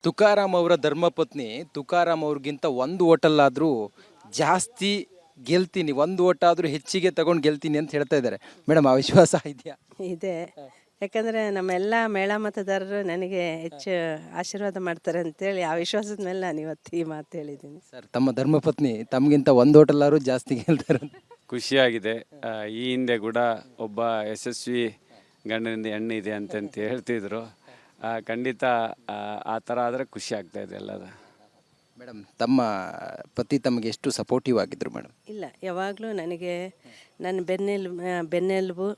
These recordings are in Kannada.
ತುಕಾರಾಮ್ ಅವರ ಧರ್ಮಪತ್ನಿ ತುಕಾರಾಮ್ ಅವ್ರಿಗಿಂತ ಒಂದು ಹೋಟೆಲ್ಲಾದರೂ ಜಾಸ್ತಿ ಗೆಲ್ತೀನಿ, ಒಂದು ಓಟ್ ಆದರೂ ಹೆಚ್ಚಿಗೆ ತಗೊಂಡು ಗೆಲ್ತೀನಿ ಅಂತ ಹೇಳ್ತಾ ಇದ್ದಾರೆ. ಮೇಡಮ್, ಆ ವಿಶ್ವಾಸ ಇದೆಯಾ? ಇದೆ. ಯಾಕಂದರೆ ನಮ್ಮೆಲ್ಲ ಮೇಳ ಮತದಾರರು ನನಗೆ ಹೆಚ್ಚು ಆಶೀರ್ವಾದ ಮಾಡ್ತಾರೆ ಅಂತೇಳಿ ಆ ವಿಶ್ವಾಸದ ಮೇಲೆ ನಾನು ಇವತ್ತು ಈ ಮಾತು ಹೇಳಿದ್ದೀನಿ. ಸರ್, ತಮ್ಮ ಧರ್ಮಪತ್ನಿ ತಮಗಿಂತ ಒಂದು ಹೋಟೆಲ್ಲಾದ್ರೂ ಜಾಸ್ತಿ ಗೆಲ್ತಾರೆ ಅಂತ. ಖುಷಿಯಾಗಿದೆ. ಈ ಹಿಂದೆ ಕೂಡ ಒಬ್ಬ ಯಶಸ್ವಿ ಗಂಡನಿಂದ ಹೆಣ್ಣು ಇದೆ ಅಂತಂತ ಹೇಳ್ತಿದ್ರು. ಖಂಡಿತ ಆ ಥರ ಆದರೆ ಖುಷಿ ಆಗ್ತಾ ಇದೆ ಎಲ್ಲದ. ಮೇಡಮ್, ತಮ್ಮ ಪತಿ ತಮಗೆ ಎಷ್ಟು ಸಪೋರ್ಟಿವ್ ಆಗಿದ್ರು ಮೇಡಮ್? ಇಲ್ಲ, ಯಾವಾಗಲೂ ನನಗೆ ನನ್ನ ಬೆನ್ನೆಲುಬು,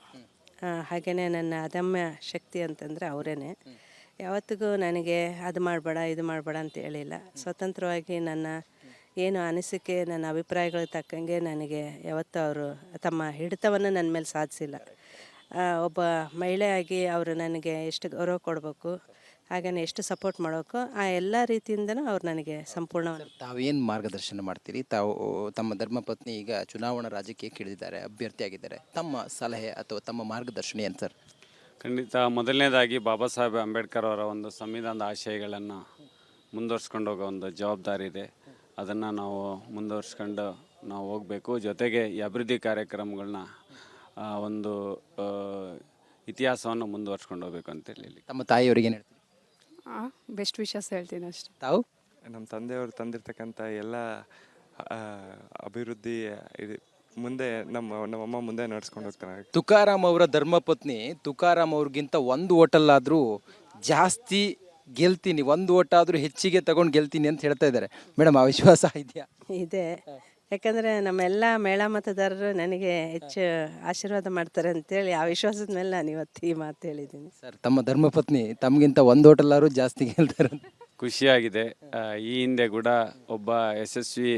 ಹಾಗೆಯೇ ನನ್ನ ಅದಮ್ಯ ಶಕ್ತಿ ಅಂತಂದರೆ ಅವರೇನೆ. ಯಾವತ್ತಿಗೂ ನನಗೆ ಅದು ಮಾಡಬೇಡ ಇದು ಮಾಡಬೇಡ ಅಂತ ಹೇಳಿಲ್ಲ. ಸ್ವತಂತ್ರವಾಗಿ ನನ್ನ ಏನು ಅನಿಸಿಕೆ, ನನ್ನ ಅಭಿಪ್ರಾಯಗಳಿಗೆ ತಕ್ಕಂಗೆ ನನಗೆ ಯಾವತ್ತೂ ಅವರು ತಮ್ಮ ಹಿಡಿತವನ್ನು ನನ್ನ ಮೇಲೆ ಸಾಧಿಸಿಲ್ಲ. ಒಬ್ಬ ಮಹಿಳೆಯಾಗಿ ಅವರು ನನಗೆ ಎಷ್ಟು ಗೌರವ ಕೊಡಬೇಕು, ಹಾಗೆಯೇ ಎಷ್ಟು ಸಪೋರ್ಟ್ ಮಾಡಬೇಕು, ಆ ಎಲ್ಲ ರೀತಿಯಿಂದನೂ ಅವ್ರು ನನಗೆ ಸಂಪೂರ್ಣ. ತಾವೇನು ಮಾರ್ಗದರ್ಶನ ಮಾಡ್ತೀರಿ? ತಾವು ತಮ್ಮ ಧರ್ಮಪತ್ನಿ ಈಗ ಚುನಾವಣಾ ರಾಜಕೀಯಕ್ಕೆ ಇಳಿದಿದ್ದಾರೆ, ಅಭ್ಯರ್ಥಿಯಾಗಿದ್ದಾರೆ. ತಮ್ಮ ಸಲಹೆ ಅಥವಾ ತಮ್ಮ ಮಾರ್ಗದರ್ಶನ ಏನು ಸರ್? ಖಂಡಿತ ಮೊದಲನೇದಾಗಿ ಬಾಬಾ ಸಾಹೇಬ್ ಅಂಬೇಡ್ಕರ್ ಅವರ ಒಂದು ಸಂವಿಧಾನದ ಆಶಯಗಳನ್ನು ಮುಂದುವರ್ಸ್ಕೊಂಡು ಹೋಗೋ ಒಂದು ಜವಾಬ್ದಾರಿ ಇದೆ. ಅದನ್ನು ನಾವು ಮುಂದುವರ್ಸ್ಕೊಂಡು ನಾವು ಹೋಗಬೇಕು. ಜೊತೆಗೆ ಈ ಅಭಿವೃದ್ಧಿ ಕಾರ್ಯಕ್ರಮಗಳನ್ನ ಒಂದು ಇತಿಹಾಸವನ್ನು ಮುಂದುವರ್ಸ್ಕೊಂಡು ಹೋಗ್ಬೇಕು ಅಂತೇಳಿ. ತಮ್ಮ ತಾಯಿಯವರಿಗೆ ಏನು ಹೇಳ್ತೀರಿ? ಬೆಸ್ಟ್ ವಿಶಸ್ ಹೇಳ್ತೀನಿ ಅಷ್ಟೇ. ತಾವು? ನಮ್ಮ ತಂದೆಯವರು ತಂದಿರ್ತಕ್ಕಂಥ ಎಲ್ಲ ಅಭಿವೃದ್ಧಿ ಮುಂದೆ ನಮ್ಮಮ್ಮ ಮುಂದೆ ನಡ್ಸ್ಕೊಂಡು ಹೋಗ್ತಾರೆ. ತುಕಾರಾಮ್ ಅವರ ಧರ್ಮಪತ್ನಿ ತುಕಾರಾಮ್ ಅವ್ರಿಗಿಂತ ಒಂದು ಹೋಟೆಲ್ಲಾದರೂ ಜಾಸ್ತಿ ಗೆಲ್ತೀನಿ, ಒಂದು ಓಟ್ ಆದರೂ ಹೆಚ್ಚಿಗೆ ತಗೊಂಡು ಗೆಲ್ತೀನಿ ಅಂತ ಹೇಳ್ತಾ ಇದ್ದಾರೆ. ಮೇಡಮ್, ಆ ವಿಶ್ವಾಸ ಇದೆಯಾ? ಇದೆ. ಯಾಕಂದರೆ ನಮ್ಮೆಲ್ಲ ಮೇಳ ಮತದಾರರು ನನಗೆ ಹೆಚ್ಚು ಆಶೀರ್ವಾದ ಮಾಡ್ತಾರೆ ಅಂತೇಳಿ ಆ ವಿಶ್ವಾಸದ ಮೇಲೆ ನಾನು ಇವತ್ತು ಈ ಮಾತು ಹೇಳಿದ್ದೀನಿ. ಸರ್, ತಮ್ಮ ಧರ್ಮಪತ್ನಿ ತಮಗಿಂತ ಒಂದು ಹೋಟೆಲ್ಲಾದ್ರೂ ಜಾಸ್ತಿ ಗೆಲ್ತಾರೆ ಅಂತ. ಖುಷಿಯಾಗಿದೆ. ಈ ಹಿಂದೆ ಕೂಡ ಒಬ್ಬ ಯಶಸ್ವಿ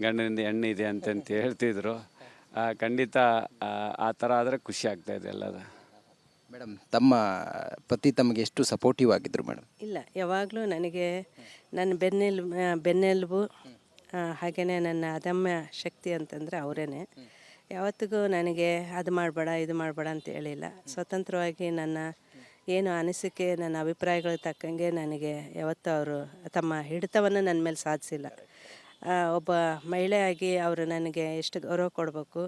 ಗಂಡನಿಂದ ಹೆಣ್ಣು ಇದೆ ಅಂತಂತ ಹೇಳ್ತಿದ್ರು. ಖಂಡಿತ ಆ ಥರ ಆದರೆ ಖುಷಿ ಆಗ್ತಾ ಇದೆ ಎಲ್ಲದ. ಮೇಡಮ್, ತಮ್ಮ ಪತಿ ತಮಗೆ ಎಷ್ಟು ಸಪೋರ್ಟಿವ್ ಆಗಿದ್ರು ಮೇಡಮ್? ಇಲ್ಲ, ಯಾವಾಗಲೂ ನನಗೆ ನನ್ನ ಬೆನ್ನೆಲುಬು, ಹಾಗೆಯೇ ನನ್ನ ಅದಮ್ಯ ಶಕ್ತಿ ಅಂತಂದರೆ ಅವರೇನೆ. ಯಾವತ್ತಿಗೂ ನನಗೆ ಅದು ಮಾಡಬೇಡ ಇದು ಮಾಡಬೇಡ ಅಂತ ಹೇಳಿಲ್ಲ. ಸ್ವತಂತ್ರವಾಗಿ ನನ್ನ ಏನು ಅನಿಸಿಕೆ, ನನ್ನ ಅಭಿಪ್ರಾಯಗಳಿಗೆ ತಕ್ಕಂಗೆ ನನಗೆ ಯಾವತ್ತೂ ಅವರು ತಮ್ಮ ಹಿಡಿತವನ್ನು ನನ್ನ ಮೇಲೆ ಸಾಧಿಸಿಲ್ಲ. ಒಬ್ಬ ಮಹಿಳೆಯಾಗಿ ಅವರು ನನಗೆ ಎಷ್ಟು ಗೌರವ ಕೊಡಬೇಕು,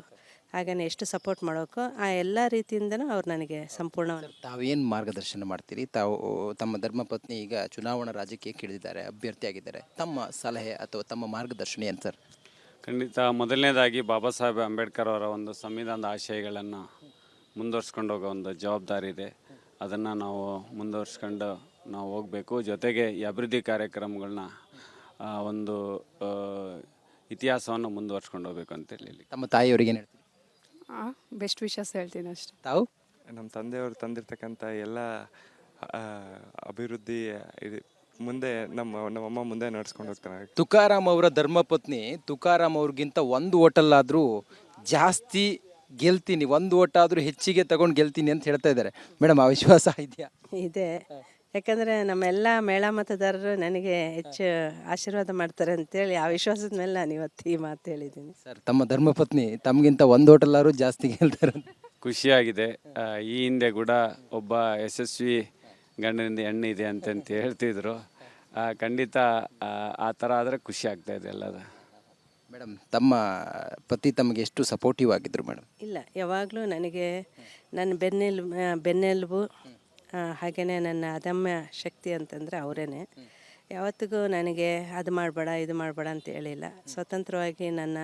ಹಾಗೆಯೇ ಎಷ್ಟು ಸಪೋರ್ಟ್ ಮಾಡಬೇಕು, ಆ ಎಲ್ಲ ರೀತಿಯಿಂದನೂ ಅವ್ರು ನನಗೆ ಸಂಪೂರ್ಣ. ತಾವೇನು ಮಾರ್ಗದರ್ಶನ ಮಾಡ್ತೀರಿ? ತಾವು ತಮ್ಮ ಧರ್ಮಪತ್ನಿ ಈಗ ಚುನಾವಣಾ ರಾಜಕೀಯಕ್ಕೆ ಇಳಿದಿದ್ದಾರೆ, ಅಭ್ಯರ್ಥಿಯಾಗಿದ್ದಾರೆ. ತಮ್ಮ ಸಲಹೆ ಅಥವಾ ತಮ್ಮ ಮಾರ್ಗದರ್ಶನ ಏನು ಸರ್? ಖಂಡಿತ ಮೊದಲನೇದಾಗಿ ಬಾಬಾ ಸಾಹೇಬ್ ಅಂಬೇಡ್ಕರ್ ಅವರ ಒಂದು ಸಂವಿಧಾನದ ಆಶಯಗಳನ್ನು ಮುಂದುವರ್ಸ್ಕೊಂಡು ಹೋಗೋ ಒಂದು ಜವಾಬ್ದಾರಿ ಇದೆ. ಅದನ್ನು ನಾವು ಮುಂದುವರ್ಸ್ಕೊಂಡು ನಾವು ಹೋಗಬೇಕು. ಜೊತೆಗೆ ಈ ಅಭಿವೃದ್ಧಿ ಕಾರ್ಯಕ್ರಮಗಳನ್ನ ಒಂದು ಇತಿಹಾಸವನ್ನು ಮುಂದುವರ್ಸ್ಕೊಂಡು ಹೋಗ್ಬೇಕು ಅಂತೇಳಿ. ತಮ್ಮ ತಾಯಿಯವರಿಗೆ ಏನು ಹೇಳ್ತೀರಿ? ಬೆಸ್ಟ್ ವಿಶಸ್ ಹೇಳ್ತೀನಿ ಅಷ್ಟೇ. ತಾವು? ನಮ್ಮ ತಂದೆಯವರು ತಂದಿರ್ತಕ್ಕಂಥ ಎಲ್ಲ ಅಭಿವೃದ್ಧಿ ಮುಂದೆ ನಮ್ಮಮ್ಮ ಮುಂದೆ ನಡ್ಸ್ಕೊಂಡು ಹೋಗ್ತಾರೆ. ತುಕಾರಾಮ್ ಅವರ ಧರ್ಮಪತ್ನಿ ತುಕಾರಾಮ್ ಅವ್ರಿಗಿಂತ ಒಂದು ಹೋಟೆಲ್ಲಾದ್ರೂ ಜಾಸ್ತಿ ಗೆಲ್ತೀನಿ, ಒಂದು ಓಟ್ ಆದರೂ ಹೆಚ್ಚಿಗೆ ತಗೊಂಡು ಗೆಲ್ತೀನಿ ಅಂತ ಹೇಳ್ತಾ ಇದ್ದಾರೆ. ಮೇಡಮ್, ಆ ವಿಶ್ವಾಸ ಇದೆಯಾ? ಇದೆ. ಯಾಕಂದರೆ ನಮ್ಮೆಲ್ಲ ಮೇಳ ಮತದಾರರು ನನಗೆ ಹೆಚ್ಚು ಆಶೀರ್ವಾದ ಮಾಡ್ತಾರೆ ಅಂತೇಳಿ ಆ ವಿಶ್ವಾಸದ ಮೇಲೆ ನಾನು ಇವತ್ತು ಈ ಮಾತು ಹೇಳಿದ್ದೀನಿ. ಸರ್, ತಮ್ಮ ಧರ್ಮಪತ್ನಿ ತಮಗಿಂತ ಒಂದು ಹೋಟೆಲ್ಲಾದ್ರೂ ಜಾಸ್ತಿ ಗೆಲ್ತಾರೆ ಅಂತ. ಖುಷಿಯಾಗಿದೆ. ಈ ಹಿಂದೆ ಕೂಡ ಒಬ್ಬ ಯಶಸ್ವಿ ಗಂಡನಿಂದ ಹೆಣ್ಣು ಇದೆ ಅಂತಂತ ಹೇಳ್ತಿದ್ರು. ಖಂಡಿತ ಆ ಥರ ಆದರೆ ಖುಷಿ ಆಗ್ತಾ ಇದೆ ಎಲ್ಲದ. ಮೇಡಮ್, ತಮ್ಮ ಪತಿ ತಮಗೆ ಎಷ್ಟು ಸಪೋರ್ಟಿವ್ ಆಗಿದ್ರು ಮೇಡಮ್? ಇಲ್ಲ, ಯಾವಾಗಲೂ ನನಗೆ ನನ್ನ ಬೆನ್ನೆಲುಬು, ಹಾಗೆಯೇ ನನ್ನ ಅದಮ್ಯ ಶಕ್ತಿ ಅಂತಂದರೆ ಅವರೇನೆ. ಯಾವತ್ತಿಗೂ ನನಗೆ ಅದು ಮಾಡಬೇಡ ಇದು ಮಾಡಬೇಡ ಅಂತ ಹೇಳಿಲ್ಲ. ಸ್ವತಂತ್ರವಾಗಿ ನನ್ನ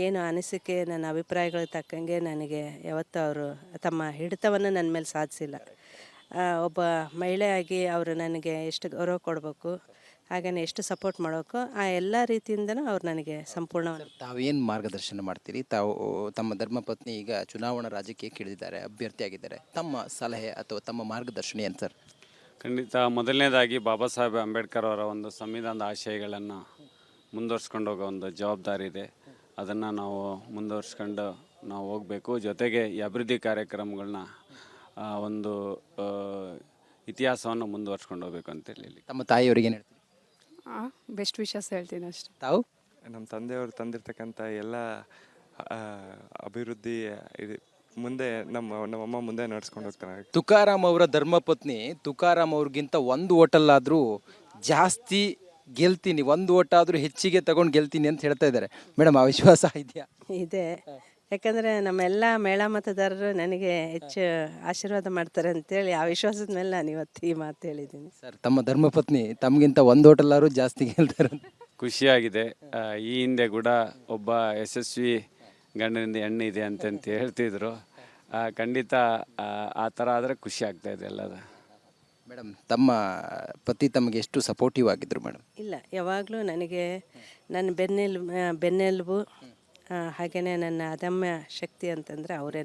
ಏನು ಅನಿಸಿಕೆ, ನನ್ನ ಅಭಿಪ್ರಾಯಗಳಿಗೆ ತಕ್ಕಂಗೆ ನನಗೆ ಯಾವತ್ತೂ ಅವರು ತಮ್ಮ ಹಿಡಿತವನ್ನು ನನ್ನ ಮೇಲೆ ಸಾಧಿಸಿಲ್ಲ. ಒಬ್ಬ ಮಹಿಳೆಯಾಗಿ ಅವರು ನನಗೆ ಎಷ್ಟು ಗೌರವ ಕೊಡಬೇಕು, ಹಾಗೆಯೇ ಎಷ್ಟು ಸಪೋರ್ಟ್ ಮಾಡಬೇಕು, ಆ ಎಲ್ಲ ರೀತಿಯಿಂದನೂ ಅವ್ರು ನನಗೆ ಸಂಪೂರ್ಣ. ತಾವೇನು ಮಾರ್ಗದರ್ಶನ ಮಾಡ್ತೀರಿ? ತಾವು ತಮ್ಮ ಧರ್ಮಪತ್ನಿ ಈಗ ಚುನಾವಣಾ ರಾಜಕೀಯಕ್ಕೆ ಇಳಿದಿದ್ದಾರೆ, ಅಭ್ಯರ್ಥಿಯಾಗಿದ್ದಾರೆ. ತಮ್ಮ ಸಲಹೆ ಅಥವಾ ತಮ್ಮ ಮಾರ್ಗದರ್ಶನ ಏನು ಸರ್? ಖಂಡಿತ ಮೊದಲನೇದಾಗಿ ಬಾಬಾ ಸಾಹೇಬ್ ಅಂಬೇಡ್ಕರ್ ಅವರ ಒಂದು ಸಂವಿಧಾನದ ಆಶಯಗಳನ್ನು ಮುಂದುವರ್ಸ್ಕೊಂಡು ಹೋಗೋ ಒಂದು ಜವಾಬ್ದಾರಿ ಇದೆ. ಅದನ್ನು ನಾವು ಮುಂದುವರ್ಸ್ಕೊಂಡು ನಾವು ಹೋಗಬೇಕು. ಜೊತೆಗೆ ಈ ಅಭಿವೃದ್ಧಿ ಕಾರ್ಯಕ್ರಮಗಳನ್ನ ಒಂದು ಇತಿಹಾಸವನ್ನು ಮುಂದುವರ್ಸ್ಕೊಂಡು ಹೋಗ್ಬೇಕು ಅಂತೇಳಿ. ತಮ್ಮ ತಾಯಿಯವರಿಗೆ ಏನು ಹೇಳ್ತೀರಿ? ಬೆಸ್ಟ್ ವಿಶಸ್ ಹೇಳ್ತೀನಿ ಅಷ್ಟೇ. ತಾವು? ನಮ್ಮ ತಂದೆಯವರು ತಂದಿರ್ತಕ್ಕಂಥ ಎಲ್ಲ ಅಭಿವೃದ್ಧಿ ಮುಂದೆ ನಮ್ಮಮ್ಮ ಮುಂದೆ ನಡ್ಸ್ಕೊಂಡು ಹೋಗ್ತಾರೆ. ತುಕಾರಾಮ್ ಅವರ ಧರ್ಮಪತ್ನಿ ತುಕಾರಾಮ್ ಅವ್ರಿಗಿಂತ ಒಂದು ಹೋಟೆಲ್ಲಾದ್ರೂ ಜಾಸ್ತಿ ಗೆಲ್ತೀನಿ, ಒಂದು ಓಟ್ ಆದರೂ ಹೆಚ್ಚಿಗೆ ತಗೊಂಡು ಗೆಲ್ತೀನಿ ಅಂತ ಹೇಳ್ತಾ ಇದ್ದಾರೆ. ಮೇಡಮ್, ಆ ವಿಶ್ವಾಸ ಇದೆಯಾ? ಇದೆ. ಯಾಕಂದರೆ ನಮ್ಮೆಲ್ಲ ಮೇಳ ಮತದಾರರು ನನಗೆ ಹೆಚ್ಚು ಆಶೀರ್ವಾದ ಮಾಡ್ತಾರೆ ಅಂತೇಳಿ ಆ ವಿಶ್ವಾಸದ ಮೇಲೆ ನಾನು ಇವತ್ತು ಈ ಮಾತು ಹೇಳಿದ್ದೀನಿ. ಸರ್, ತಮ್ಮ ಧರ್ಮಪತ್ನಿ ತಮಗಿಂತ ಒಂದು ಓಟಲ್ಲಾರು ಜಾಸ್ತಿ ಗೆಲ್ತಾರೆ ಅಂತ. ಖುಷಿಯಾಗಿದೆ. ಈ ಹಿಂದೆ ಕೂಡ ಒಬ್ಬ ಯಶಸ್ವಿ ಗಂಡನಿಂದ ಹೆಣ್ಣು ಇದೆ ಅಂತಂತ ಹೇಳ್ತಿದ್ರು. ಖಂಡಿತ ಆ ಥರ ಆದರೆ ಖುಷಿ ಆಗ್ತಾ ಇದೆ ಎಲ್ಲದ. ಮೇಡಮ್, ತಮ್ಮ ಪತಿ ತಮಗೆ ಎಷ್ಟು ಸಪೋರ್ಟಿವ್ ಆಗಿದ್ರು ಮೇಡಮ್? ಇಲ್ಲ, ಯಾವಾಗಲೂ ನನಗೆ ನನ್ನ ಬೆನ್ನೆಲುಬು ಹಾಗೆಯೇ ನನ್ನ ಅದಮ್ಯ ಶಕ್ತಿ ಅಂತಂದರೆ ಅವರೇ.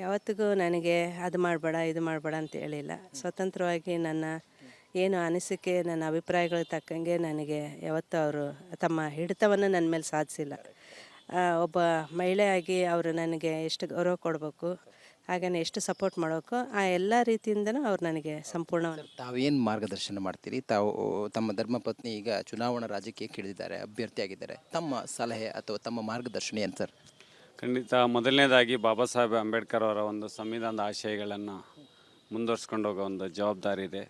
ಯಾವತ್ತಿಗೂ ನನಗೆ ಅದು ಮಾಡಬೇಡ ಇದು ಮಾಡಬೇಡ ಅಂತ ಹೇಳಿಲ್ಲ. ಸ್ವತಂತ್ರವಾಗಿ ನನ್ನ ಏನು ಅನಿಸಿಕೆ, ನನ್ನ ಅಭಿಪ್ರಾಯಗಳಿಗೆ ತಕ್ಕಂಗೆ ನನಗೆ ಯಾವತ್ತೂ ಅವರು ತಮ್ಮ ಹಿಡಿತವನ್ನು ನನ್ನ ಮೇಲೆ ಸಾಧಿಸಿಲ್ಲ. ಒಬ್ಬ ಮಹಿಳೆಯಾಗಿ ಅವರು ನನಗೆ ಎಷ್ಟು ಗೌರವ ಕೊಡಬೇಕು, ಹಾಗೆಯೇ ಎಷ್ಟು ಸಪೋರ್ಟ್ ಮಾಡಬೇಕು, ಆ ಎಲ್ಲ ರೀತಿಯಿಂದನೂ ಅವ್ರು ನನಗೆ ಸಂಪೂರ್ಣವಾಗಿ. ತಾವೇನು ಮಾರ್ಗದರ್ಶನ ಮಾಡ್ತೀರಿ? ತಾವು ತಮ್ಮ ಧರ್ಮಪತ್ನಿ ಈಗ ಚುನಾವಣಾ ರಾಜಕೀಯಕ್ಕೆ ಇಳಿದಿದ್ದಾರೆ, ಅಭ್ಯರ್ಥಿಯಾಗಿದ್ದಾರೆ. ತಮ್ಮ ಸಲಹೆ ಅಥವಾ ತಮ್ಮ ಮಾರ್ಗದರ್ಶನ ಏನು ಸರ್? ಖಂಡಿತ ಮೊದಲನೇದಾಗಿ ಬಾಬಾ ಸಾಹೇಬ್ ಅಂಬೇಡ್ಕರ್ ಅವರ ಒಂದು ಸಂವಿಧಾನದ ಆಶಯಗಳನ್ನು ಮುಂದುವರ್ಸ್ಕೊಂಡು ಹೋಗೋ ಒಂದು ಜವಾಬ್ದಾರಿ ಇದೆ.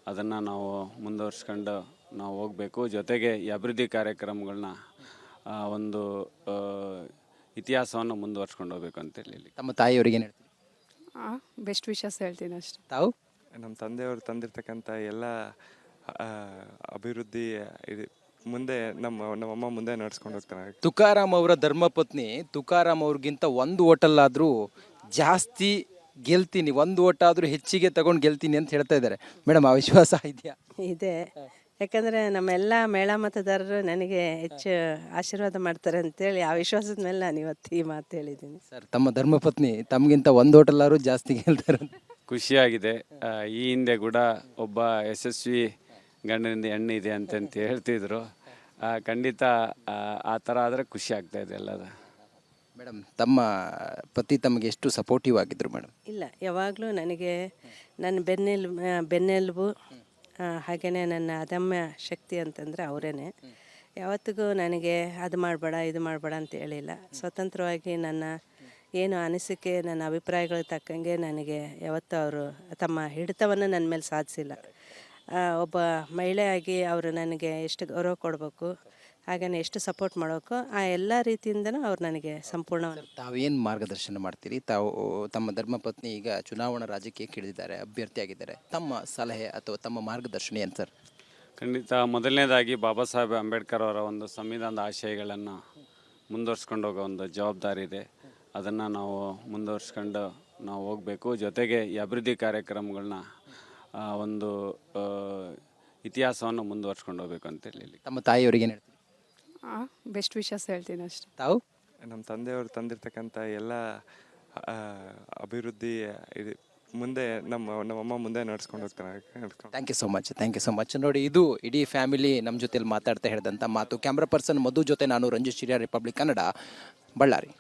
ಅದನ್ನು ನಾವು ಮುಂದುವರ್ಸ್ಕೊಂಡು ನಾವು ಹೋಗಬೇಕು. ಜೊತೆಗೆ ಈ ಅಭಿವೃದ್ಧಿ ಕಾರ್ಯಕ್ರಮಗಳನ್ನ ಒಂದು ಇತಿಹಾಸವನ್ನು ಮುಂದುವರ್ಸ್ಕೊಂಡು ಹೋಗ್ಬೇಕು ಅಂತೇಳಿ. ತಮ್ಮ ತಾಯಿಯವರಿಗೆ ಏನು ಹೇಳ್ತೀರಿ? ಬೆಸ್ಟ್ ವಿಶಸ್ ಹೇಳ್ತೀನಿ ಅಷ್ಟೆ. ತಾವು? ನಮ್ಮ ತಂದೆಯವರು ತಂದಿರ್ತಕ್ಕಂಥ ಎಲ್ಲ ಅಭಿವೃದ್ಧಿ ಇದು ಮುಂದೆ ನಮ್ಮಮ್ಮ ಮುಂದೆ ನಡ್ಸ್ಕೊಂಡು ಹೋಗ್ತಾರೆ. ತುಕಾರಾಮ್ ಅವರ ಧರ್ಮಪತ್ನಿ ತುಕಾರಾಮ್ ಅವ್ರಿಗಿಂತ ಒಂದು ಓಟಲ್ಲಾದರೂ ಜಾಸ್ತಿ ಗೆಲ್ತೀನಿ, ಒಂದು ಓಟ್ ಆದರೂ ಹೆಚ್ಚಿಗೆ ತಗೊಂಡು ಗೆಲ್ತೀನಿ ಅಂತ ಹೇಳ್ತಾ ಇದ್ದಾರೆ. ಮೇಡಮ್, ಆ ವಿಶ್ವಾಸ ಇದೆಯಾ? ಇದೆ. ಯಾಕಂದರೆ ನಮ್ಮೆಲ್ಲ ಮೇಳ ಮತದಾರರು ನನಗೆ ಹೆಚ್ಚು ಆಶೀರ್ವಾದ ಮಾಡ್ತಾರೆ ಅಂತೇಳಿ ಆ ವಿಶ್ವಾಸದ ಮೇಲೆ ನಾನು ಇವತ್ತು ಈ ಮಾತು ಹೇಳಿದ್ದೀನಿ. ಸರ್, ತಮ್ಮ ಧರ್ಮಪತ್ನಿ ತಮಗಿಂತ ಒಂದು ಓಟಲ್ಲಾರು ಜಾಸ್ತಿ ಗೆಲ್ತಾರೆ ಅಂತ. ಖುಷಿಯಾಗಿದೆ. ಈ ಹಿಂದೆ ಕೂಡ ಒಬ್ಬ ಯಶಸ್ವಿ ಗಂಡನಿಂದ ಹೆಣ್ಣು ಇದೆ ಅಂತಂತ ಹೇಳ್ತಿದ್ರು. ಖಂಡಿತ ಆ ಥರ ಆದರೆ ಖುಷಿ ಆಗ್ತಾ ಇದೆ ಎಲ್ಲದ. ಮೇಡಮ್, ತಮ್ಮ ಪತಿ ತಮಗೆ ಎಷ್ಟು ಸಪೋರ್ಟಿವ್ ಆಗಿದ್ರು ಮೇಡಮ್? ಇಲ್ಲ, ಯಾವಾಗಲೂ ನನಗೆ ನನ್ನ ಬೆನ್ನೆಲುಬು ಹಾಗೆಯೇ ನನ್ನ ಅದಮ್ಯ ಶಕ್ತಿ ಅಂತಂದರೆ ಅವರೇ. ಯಾವತ್ತಿಗೂ ನನಗೆ ಅದು ಮಾಡಬೇಡ ಇದು ಮಾಡಬೇಡ ಅಂತ ಹೇಳಿಲ್ಲ. ಸ್ವತಂತ್ರವಾಗಿ ನನ್ನ ಏನು ಅನಿಸಿಕೆ, ನನ್ನ ಅಭಿಪ್ರಾಯಗಳಿಗೆ ತಕ್ಕಂಗೆ ನನಗೆ ಯಾವತ್ತೂ ಅವರು ತಮ್ಮ ಹಿಡಿತವನ್ನು ನನ್ನ ಮೇಲೆ ಸಾಧಿಸಿಲ್ಲ. ಒಬ್ಬ ಮಹಿಳೆಯಾಗಿ ಅವರು ನನಗೆ ಎಷ್ಟು ಗೌರವ ಕೊಡಬೇಕು, ಹಾಗೆಯೇ ಎಷ್ಟು ಸಪೋರ್ಟ್ ಮಾಡಬೇಕು, ಆ ಎಲ್ಲ ರೀತಿಯಿಂದನೂ ಅವ್ರು ನನಗೆ ಸಂಪೂರ್ಣವಾಗಿ. ತಾವೇನು ಮಾರ್ಗದರ್ಶನ ಮಾಡ್ತೀರಿ? ತಾವು ತಮ್ಮ ಧರ್ಮಪತ್ನಿ ಈಗ ಚುನಾವಣಾ ರಾಜಕೀಯಕ್ಕೆ ಇಳಿದಿದ್ದಾರೆ, ಅಭ್ಯರ್ಥಿಯಾಗಿದ್ದಾರೆ. ತಮ್ಮ ಸಲಹೆ ಅಥವಾ ತಮ್ಮ ಮಾರ್ಗದರ್ಶನ ಏನು ಸರ್? ಖಂಡಿತ ಮೊದಲನೇದಾಗಿ ಬಾಬಾ ಸಾಹೇಬ್ ಅಂಬೇಡ್ಕರ್ ಅವರ ಒಂದು ಸಂವಿಧಾನದ ಆಶಯಗಳನ್ನು ಮುಂದುವರ್ಸ್ಕೊಂಡು ಹೋಗೋ ಒಂದು ಜವಾಬ್ದಾರಿ ಇದೆ. ಅದನ್ನು ನಾವು ಮುಂದುವರ್ಸ್ಕೊಂಡು ನಾವು ಹೋಗಬೇಕು. ಜೊತೆಗೆ ಈ ಅಭಿವೃದ್ಧಿ ಕಾರ್ಯಕ್ರಮಗಳನ್ನ ಒಂದು ಇತಿಹಾಸವನ್ನು ಮುಂದುವರ್ಸ್ಕೊಂಡು ಹೋಗ್ಬೇಕು ಅಂತೇಳಿ. ತಮ್ಮ ತಾಯಿಯವರಿಗೆ ಏನು ಹೇಳ್ತೀರಿ? ಬೆಸ್ಟ್ ವಿಶಸ್ ಹೇಳ್ತೀನಿ ಅಷ್ಟೆ. ತಾವು? ನಮ್ಮ ತಂದೆಯವರು ತಂದಿರ್ತಕ್ಕಂಥ ಎಲ್ಲ ಅಭಿವೃದ್ಧಿ ಇದು ಮುಂದೆ ನಮ್ಮಮ್ಮ ಮುಂದೆ ನಡ್ಸ್ಕೊಂಡು ಹೋಗ್ತಾರೆ. Thank you so much, thank you so much. ನೋಡಿ, ಇದು ಇಡೀ ಫ್ಯಾಮಿಲಿ ನಮ್ಮ ಜೊತೆಲಿ ಮಾತಾಡ್ತಾ ಹೇಳಿದಂಥ ಮಾತು. ಕ್ಯಾಮ್ರಾ ಪರ್ಸನ್ ಮಧು ಜೊತೆ ನಾನು ರಂಜಿತ್ ಶಿರಿಯಾ, ರಿಪಬ್ಲಿಕ್ ಕನ್ನಡ, ಬಳ್ಳಾರಿ.